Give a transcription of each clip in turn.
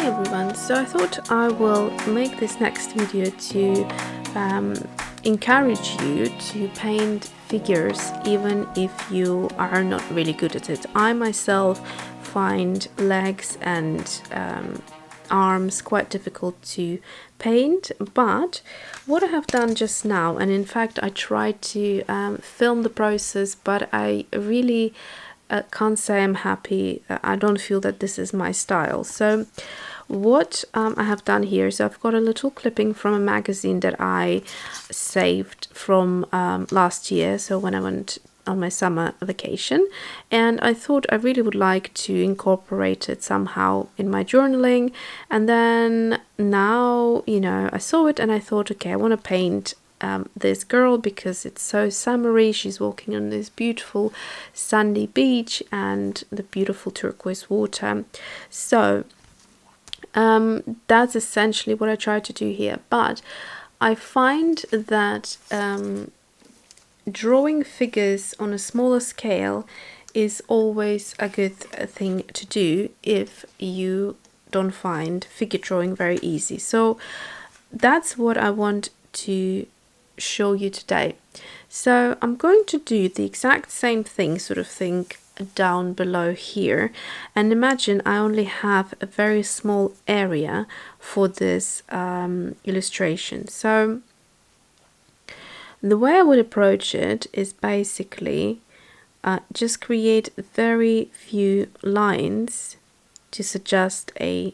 everyone, so I thought I will make this next video to encourage you to paint figures even if you are not really good at it. I myself find legs and arms quite difficult to paint, but what I have done just now, and in fact I tried to film the process, but I really can't say I'm happy. I don't feel that this is my style. So what I have done here, so I've got a little clipping from a magazine that I saved from last year, so when I went on my summer vacation, and I thought I really would like to incorporate it somehow in my journaling. And then now, you know, I saw it and I thought, okay, I want to paint this girl because it's so summery. She's walking on this beautiful sandy beach and the beautiful turquoise water. So that's essentially what I try to do here. But I find that drawing figures on a smaller scale is always a good thing to do if you don't find figure drawing very easy. So that's what I want to show you today. So I'm going to do the exact same thing, sort of think down below here, and imagine I only have a very small area for this illustration. So the way I would approach it is basically just create very few lines to suggest a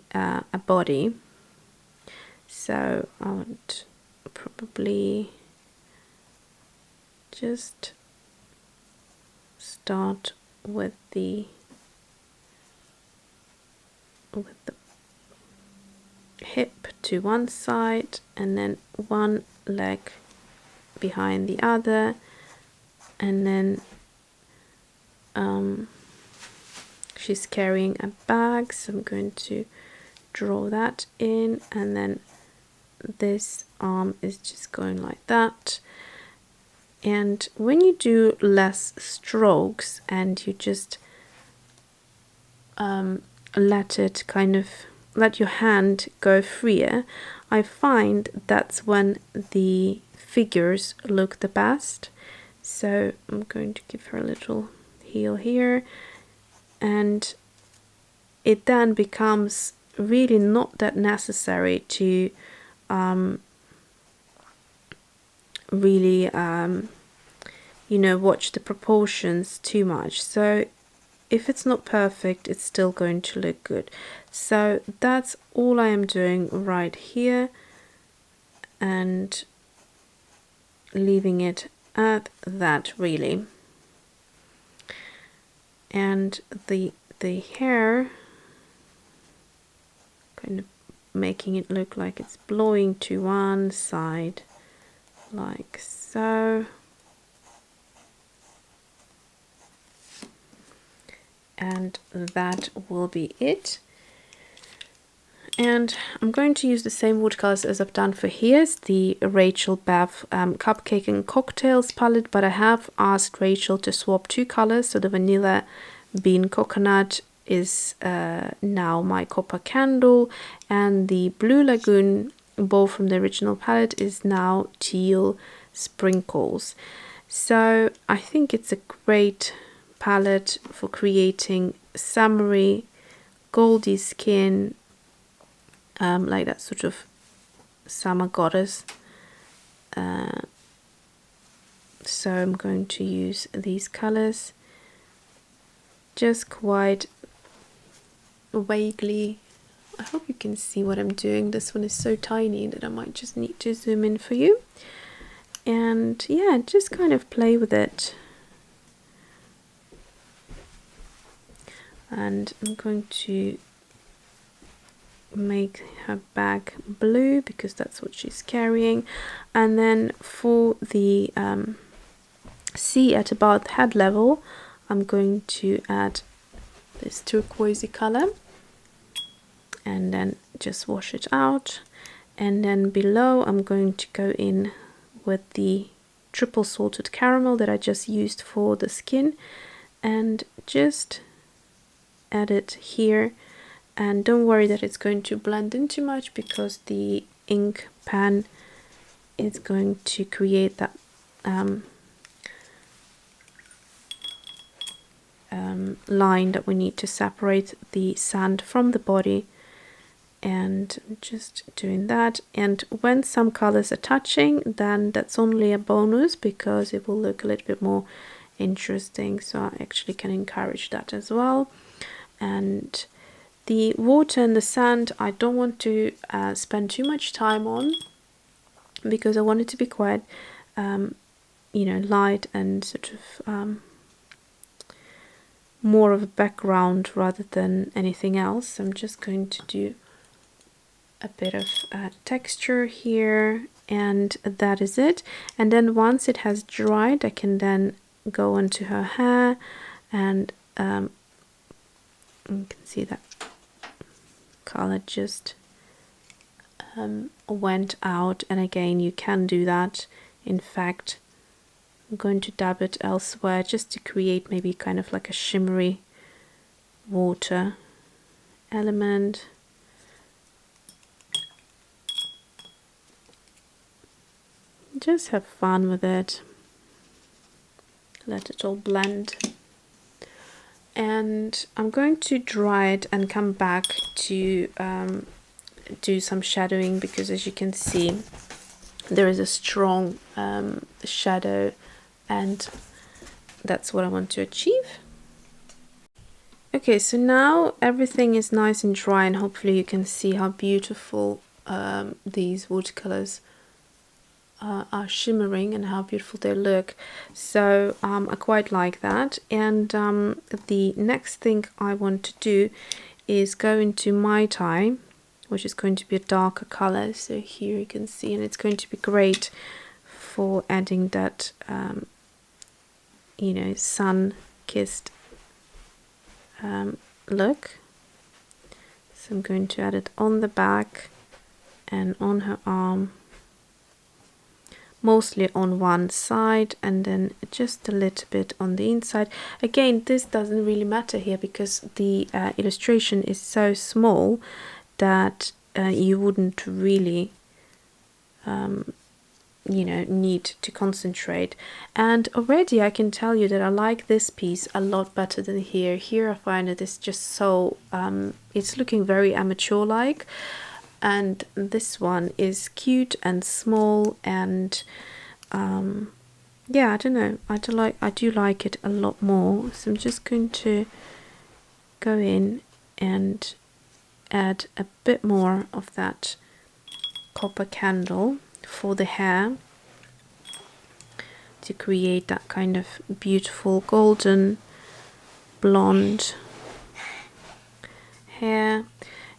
body. So I would probably just start with the hip to one side and then one leg behind the other, and then she's carrying a bag, so I'm going to draw that in, and then this arm is just going like that. And when you do less strokes and you just let your hand go freer, I find that's when the figures look the best. So I'm going to give her a little heel here, and it then becomes really not that necessary to really you know, watch the proportions too much. So if it's not perfect, it's still going to look good. So that's all I am doing right here, and leaving it at that really. And the hair, kind of making it look like it's blowing to one side like so. And that will be it. And I'm going to use the same watercolors as I've done for here. It's the Rachel Beth Cupcake and Cocktails palette, but I have asked Rachel to swap two colors. So the Vanilla Bean Coconut is now my Copper Candle, and the Blue Lagoon, both from the original palette, is now Teal Sprinkles. So I think it's a great palette for creating summery, goldy skin, like that sort of summer goddess. So I'm going to use these colors just quite vaguely. I hope you can see what I'm doing. This one is so tiny that I might just need to zoom in for you. And yeah, just kind of play with it. And I'm going to make her bag blue because that's what she's carrying. And then for the sea at about head level, I'm going to add this turquoisey color and then just wash it out. And then below I'm going to go in with the triple salted caramel that I just used for the skin, and just add it here And don't worry that it's going to blend in too much, because the ink pen is going to create that line that we need to separate the sand from the body. And I'm just doing that. And when some colors are touching, then that's only a bonus, because it will look a little bit more interesting. So I actually can encourage that as well. And the water and the sand, I don't want to spend too much time on, because I want it to be quite you know, light and sort of more of a background rather than anything else. I'm just going to do a bit of texture here, and that is it. And then once it has dried, I can then go into her hair, and you can see that color just went out. And again, you can do that. In fact, I'm going to dab it elsewhere just to create maybe kind of like a shimmery water element. Just have fun with it. Let it all blend. And I'm going to dry it and come back to do some shadowing, because as you can see, there is a strong shadow, and that's what I want to achieve. Okay, so now everything is nice and dry, and hopefully you can see how beautiful these watercolors are shimmering and how beautiful they look. So I quite like that. And the next thing I want to do is go into Mai Tai, which is going to be a darker color. So here you can see, and it's going to be great for adding that you know, sun-kissed look. So I'm going to add it on the back and on her arm, mostly on one side, and then just a little bit on the inside. Again, this doesn't really matter here, because the illustration is so small that you wouldn't really you know, need to concentrate. And already I can tell you that I like this piece a lot better than here. Here I find it is just so it's looking very amateur like, and this one is cute and small, and yeah, I don't know, I do like it a lot more. So I'm just going to go in and add a bit more of that copper candle for the hair to create that kind of beautiful golden blonde hair.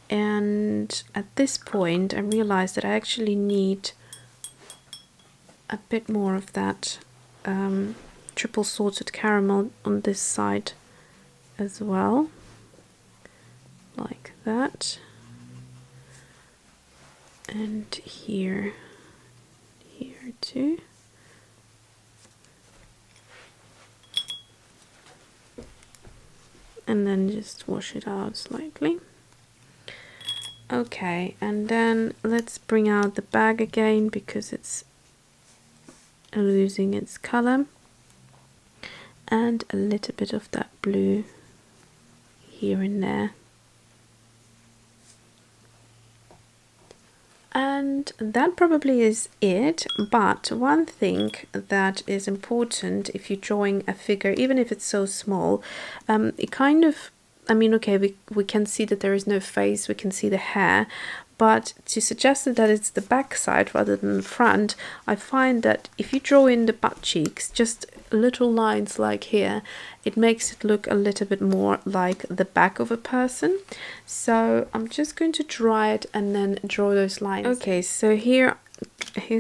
And at this point I realized that I actually need a bit more of that triple sorted caramel on this side as well, like that, and here too. And then just wash it out slightly. Okay, and then let's bring out the bag again, because it's losing its color, and a little bit of that blue here and there. And that probably is it. But one thing that is important if you're drawing a figure, even if it's so small, it kind of, I mean, okay, we can see that there is no face, we can see the hair, but to suggest that it's the back side rather than the front, I find that if you draw in the butt cheeks, just little lines like here, it makes it look a little bit more like the back of a person. So I'm just going to dry it and then draw those lines. Okay, so here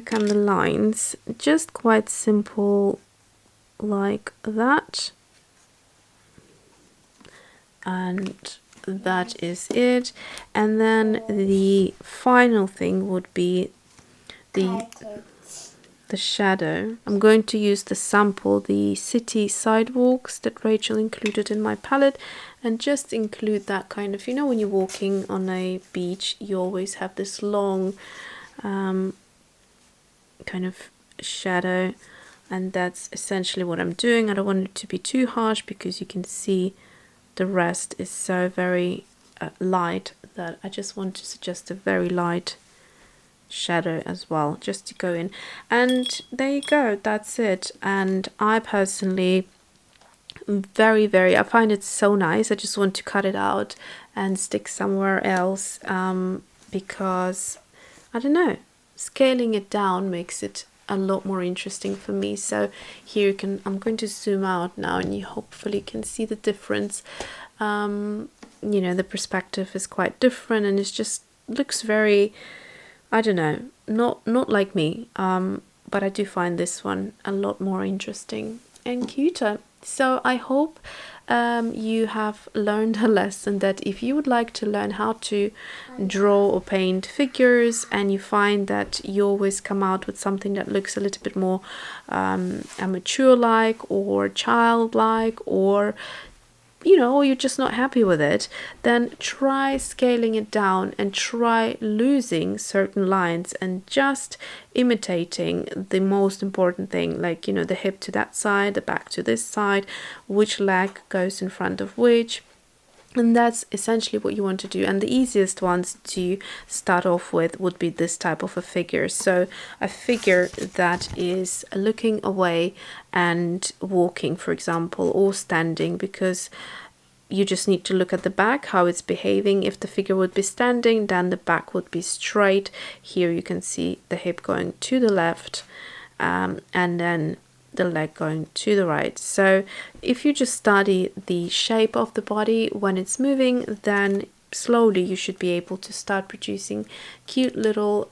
come the lines, just quite simple like that. And that is it. And then the final thing would be the the shadow. I'm going to use the sample, the city sidewalks that Rachel included in my palette, and just include that kind of, you know, when you're walking on a beach, you always have this long kind of shadow, and that's essentially what I'm doing. I don't want it to be too harsh because you can see the rest is so very light that I just want to suggest a very light shadow as well, just to go in. And there you go, that's it. And I personally I find it so nice. I just want to cut it out and stick somewhere else, because I don't know, scaling it down makes it a lot more interesting for me. So here you can, I'm going to zoom out now and you hopefully can see the difference. You know, the perspective is quite different and it just looks very, I don't know, not like me, but I do find this one a lot more interesting and cuter. So I hope you have learned a lesson that if you would like to learn how to draw or paint figures and you find that you always come out with something that looks a little bit more amateur-like or childlike, or you know, or you're just not happy with it, then try scaling it down and try losing certain lines and just imitating the most important thing, like, you know, the hip to that side, the back to this side, which leg goes in front of which. And that's essentially what you want to do. And the easiest ones to start off with would be this type of a figure. So a figure that is looking away and walking, for example, or standing, because you just need to look at the back, how it's behaving. If the figure would be standing, then the back would be straight. Here you can see the hip going to the left, and then the leg going to the right. So if you just study the shape of the body when it's moving, then slowly you should be able to start producing cute little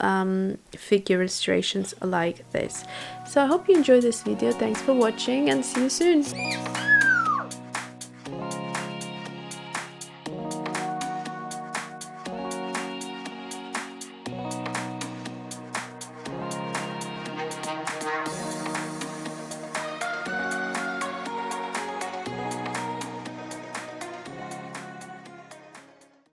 figure illustrations like this. So I hope you enjoyed this video. Thanks for watching and see you soon.